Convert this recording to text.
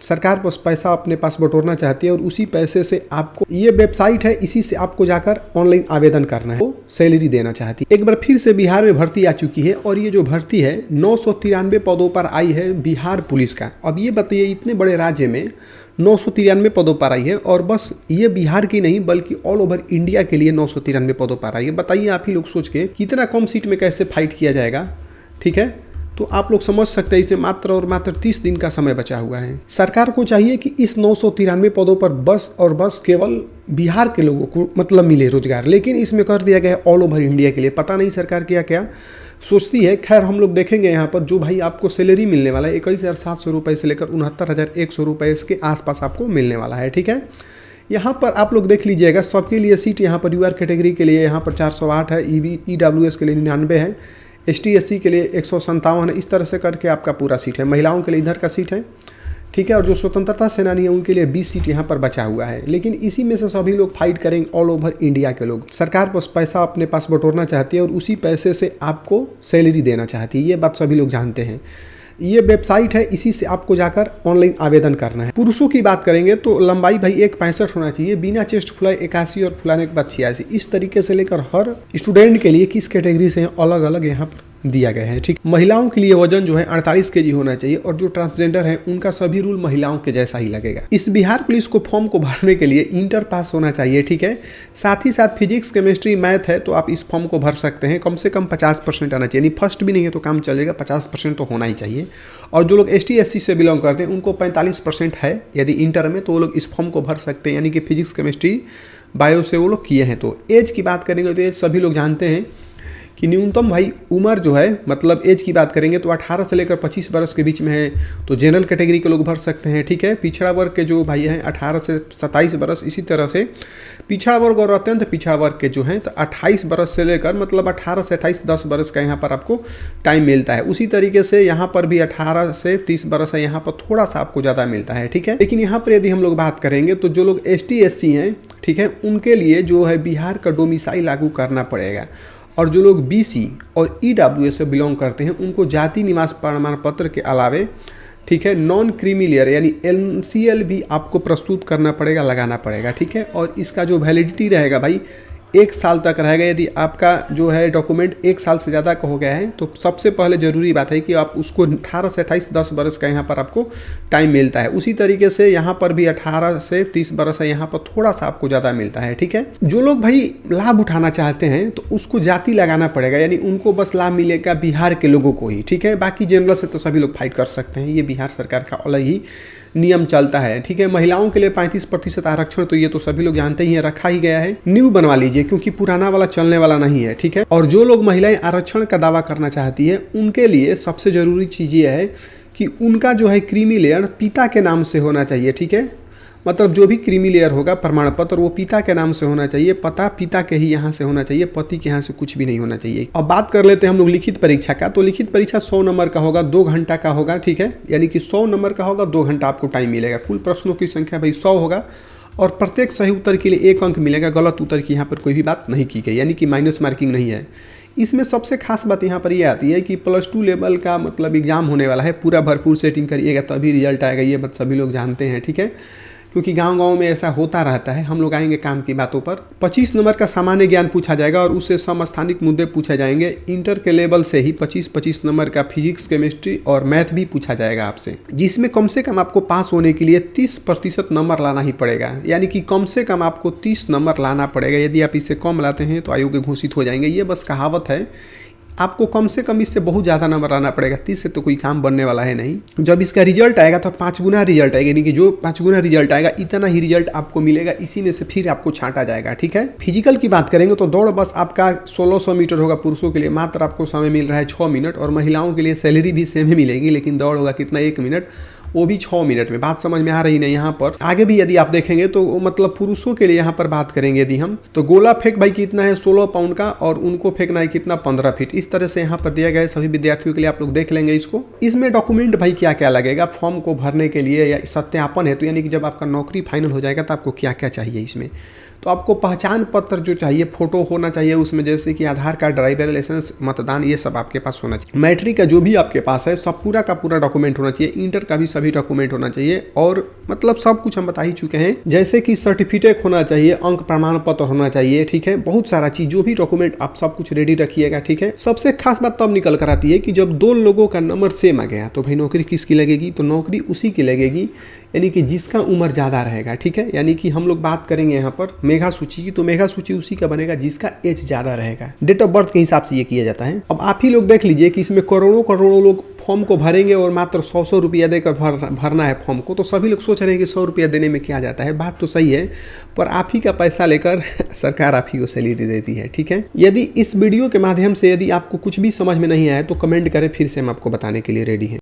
सरकार बस पैसा अपने पास बटोरना चाहती है और उसी पैसे से आपको, ये वेबसाइट है, इसी से आपको जाकर ऑनलाइन आवेदन करना है, वो सैलरी देना चाहती है। एक बार फिर से बिहार में भर्ती आ चुकी है और ये जो भर्ती है 993 पदों पर आई है बिहार पुलिस का। अब ये बताइए, इतने बड़े राज्य में 993 पदों पर आई है और बस ये बिहार की नहीं बल्कि ऑल ओवर इंडिया के लिए 993 पदों पर आई है। बताइए आप ही लोग सोच के कितना कम सीट में कैसे फाइट किया जाएगा, ठीक है। तो आप लोग समझ सकते हैं इसमें मात्र और मात्र 30 दिन का समय बचा हुआ है। सरकार को चाहिए कि इस 993 पदों पर बस और बस केवल बिहार के लोगों को मतलब मिले रोजगार, लेकिन इसमें कर दिया गया है ऑल ओवर इंडिया के लिए। पता नहीं सरकार क्या क्या सोचती है। खैर हम लोग देखेंगे यहाँ पर जो भाई आपको सैलरी मिलने वाला है 21,700 रुपये से लेकर 69,100 रुपये के आसपास आपको मिलने वाला है, ठीक है। यहाँ पर आप लोग देख लीजिएगा, सबके लिए सीट यहाँ पर यूआर कैटेगरी के लिए यहाँ पर 408 है, ईडब्ल्यूएस के लिए 99 है, एसटी एससी के लिए 157 है। इस तरह से करके आपका पूरा सीट है। महिलाओं के लिए इधर का सीट है, ठीक है। और जो स्वतंत्रता सेनानी है उनके लिए 20 सीट यहाँ पर बचा हुआ है। लेकिन इसी में से सभी लोग फाइट करेंगे, ऑल ओवर इंडिया के लोग। सरकार बस पैसा अपने पास बटोरना चाहती है और उसी पैसे से आपको सैलरी देना चाहती है, ये बात सभी लोग जानते हैं। ये वेबसाइट है, इसी से आपको जाकर ऑनलाइन आवेदन करना है। पुरुषों की बात करेंगे तो लंबाई भाई 1.65 होना चाहिए, बिना चेस्ट फुलाए 81 और फुलाने के बाद 86। इस तरीके से लेकर हर स्टूडेंट के लिए किस कैटेगरी से अलग अलग यहाँ पर दिया गया है, ठीक। महिलाओं के लिए वजन जो है 48 kg होना चाहिए और जो ट्रांसजेंडर है उनका सभी रूल महिलाओं के जैसा ही लगेगा। इस बिहार पुलिस को फॉर्म को भरने के लिए इंटर पास होना चाहिए, ठीक है। साथ ही साथ फिजिक्स, केमिस्ट्री, मैथ है तो आप इस फॉर्म को भर सकते हैं। कम से कम 50% आना चाहिए, फर्स्ट भी नहीं है तो काम चलेगा, 50% तो होना ही चाहिए। और जो लोग ST SC से बिलोंग करते हैं उनको 45% है यदि इंटर में, तो वो लोग इस फॉर्म को भर सकते हैं, यानी कि फिजिक्स, केमिस्ट्री, बायो से वो लोग किए हैं। तो एज की बात करेंगे तो एज सभी लोग जानते हैं कि न्यूनतम भाई उम्र जो है, मतलब एज की बात करेंगे तो 18 से लेकर 25 वर्ष के बीच में है तो जनरल कैटेगरी के लोग भर सकते हैं, ठीक है। पिछड़ा वर्ग के जो भाई हैं 18 से 27 वर्ष, इसी तरह से पिछड़ा वर्ग और अत्यंत पिछड़ा वर्ग के जो हैं तो 28 वर्ष से लेकर मतलब 18 से 28 10 वर्ष का यहाँ पर आपको टाइम मिलता है। उसी तरीके से यहाँ पर भी 18 से 30 वर्ष है, यहाँ पर थोड़ा सा आपको ज़्यादा मिलता है, ठीक है। लेकिन यहाँ पर यदि हम लोग बात करेंगे तो जो लोग ST SC हैं, ठीक है, उनके लिए जो है बिहार का डोमिसाइल लागू करना पड़ेगा। और जो लोग BC और EWS से बिलोंग करते हैं उनको जाति निवास प्रमाण पत्र के अलावे, ठीक है, नॉन क्रीमी लेयर यानी NCL भी आपको प्रस्तुत करना पड़ेगा, लगाना पड़ेगा, ठीक है। और इसका जो वैलिडिटी रहेगा भाई 1 साल तक रहेगा। यदि आपका जो है डॉक्यूमेंट 1 साल से ज़्यादा का हो गया है तो सबसे पहले ज़रूरी बात है कि आप उसको 18 से 28 10 वर्ष का यहाँ पर आपको टाइम मिलता है। उसी तरीके से यहाँ पर भी 18 से 30 वर्ष है, यहाँ पर थोड़ा सा आपको ज़्यादा मिलता है, ठीक है। जो लोग भाई लाभ उठाना चाहते हैं तो उसको जाति लगाना पड़ेगा, यानी उनको बस लाभ मिलेगा बिहार के लोगों को ही, ठीक है। बाकी जनरल से तो सभी लोग फाइट कर सकते हैं, ये बिहार सरकार का अलग ही नियम चलता है, ठीक है। महिलाओं के लिए 35% आरक्षण तो ये तो सभी लोग जानते ही हैं, रखा ही गया है। न्यू बनवा लीजिए क्योंकि पुराना वाला चलने वाला नहीं है, ठीक है। और जो लोग महिलाएं आरक्षण का दावा करना चाहती है उनके लिए सबसे जरूरी चीज़ ये है कि उनका जो है क्रीमी लेयर पिता के नाम से होना चाहिए, ठीक है। मतलब जो भी क्रीमी लेयर होगा प्रमाण पत्र वो पिता के नाम से होना चाहिए, पता पिता के ही यहाँ से होना चाहिए, पति के यहाँ से कुछ भी नहीं होना चाहिए। अब बात कर लेते हैं हम लोग लिखित परीक्षा का। तो लिखित परीक्षा 100 नंबर का होगा, 2 घंटा का होगा, ठीक है। यानी कि 100 नंबर का होगा, 2 घंटा आपको टाइम मिलेगा। कुल प्रश्नों की संख्या भाई 100 होगा और प्रत्येक सही उत्तर के लिए 1 अंक मिलेगा। गलत उत्तर की यहाँ पर कोई भी बात नहीं की गई, यानी कि माइनस मार्किंग नहीं है। इसमें सबसे खास बात यहाँ पर यह आती है कि +2 लेवल का मतलब एग्जाम होने वाला है, पूरा भरपूर सेटिंग करिएगा तभी रिजल्ट आएगा, ये बात सभी लोग जानते हैं, ठीक है। क्योंकि गांव-गांव में ऐसा होता रहता है। हम लोग आएंगे काम की बातों पर। 25 नंबर का सामान्य ज्ञान पूछा जाएगा और उससे समस्थानिक मुद्दे पूछे जाएंगे। इंटर के लेवल से ही 25-25 नंबर का फिजिक्स, केमिस्ट्री और मैथ भी पूछा जाएगा आपसे, जिसमें कम से कम आपको पास होने के लिए 30% नंबर लाना ही पड़ेगा। यानी कि कम से कम आपको 30 नंबर लाना पड़ेगा। यदि आप इससे कम लाते हैं तो अयोग्य घोषित हो जाएंगे। ये बस कहावत है, आपको कम से कम इससे बहुत ज़्यादा नंबर लाना पड़ेगा। 30 से तो कोई काम बनने वाला है नहीं। जब इसका रिजल्ट आएगा तो 5 गुना रिजल्ट आएगा, यानी कि जो 5 गुना रिजल्ट आएगा इतना ही रिजल्ट आपको मिलेगा, इसी में से फिर आपको छांटा जाएगा, ठीक है। फिजिकल की बात करेंगे तो दौड़ बस आपका 1600 मीटर होगा पुरुषों के लिए, मात्र आपको समय मिल रहा है 6 मिनट। और महिलाओं के लिए सैलरी भी सेम ही मिलेगी, लेकिन दौड़ होगा कितना, 1 मिनट, वो भी 6 मिनट में। बात समझ में आ रही नहीं। यहाँ पर आगे भी यदि आप देखेंगे तो मतलब पुरुषों के लिए यहाँ पर बात करेंगे यदि हम, तो गोला फेंक भाई कितना है 16 पाउंड का और उनको फेंकना है कितना 15 फीट। इस तरह से यहाँ पर दिया गया है सभी विद्यार्थियों के लिए, आप लोग देख लेंगे इसको। इसमें डॉक्यूमेंट भाई क्या क्या लगेगा फॉर्म को भरने के लिए या सत्यापन है, तो यानी कि जब आपका नौकरी फाइनल हो जाएगा तो आपको क्या क्या चाहिए इसमें। तो आपको पहचान पत्र जो चाहिए, फोटो होना चाहिए उसमें, जैसे कि आधार कार्ड, ड्राइवर लाइसेंस, मतदान, ये सब आपके पास होना चाहिए। मैट्रिक का जो भी आपके पास है सब पूरा का पूरा डॉक्यूमेंट होना चाहिए। इंटर का भी सभी डॉक्यूमेंट होना चाहिए और मतलब सब कुछ हम बता ही चुके हैं। जैसे कि सर्टिफिकेट होना चाहिए, अंक प्रमाण पत्र होना चाहिए, ठीक है, बहुत सारा चीज, जो भी डॉक्यूमेंट आप सब कुछ रेडी रखिएगा, ठीक है। सबसे खास बात तब निकल कर आती है कि जब दो लोगों का नंबर सेम आ गया तो भाई नौकरी किसकी लगेगी, तो नौकरी उसी की लगेगी, यानी कि जिसका उम्र ज़्यादा रहेगा, ठीक है। यानी कि हम लोग बात करेंगे यहाँ पर मेगा सूची की, तो मेगा सूची उसी का बनेगा जिसका एज ज़्यादा रहेगा। डेट ऑफ बर्थ के हिसाब से ये किया जाता है। अब आप ही लोग देख लीजिए कि इसमें करोड़ों करोड़ों लोग फॉर्म को भरेंगे और मात्र 100 रुपया देकर भरना है फॉर्म को, तो सभी लोग सोच रहे हैं कि 100 रुपया देने में क्या जाता है। बात तो सही है, पर आप ही का पैसा लेकर सरकार आप ही को सैलरी देती है, ठीक है। यदि इस वीडियो के माध्यम से यदि आपको कुछ भी समझ में नहीं आया तो कमेंट करें, फिर से हम आपको बताने के लिए रेडी हैं।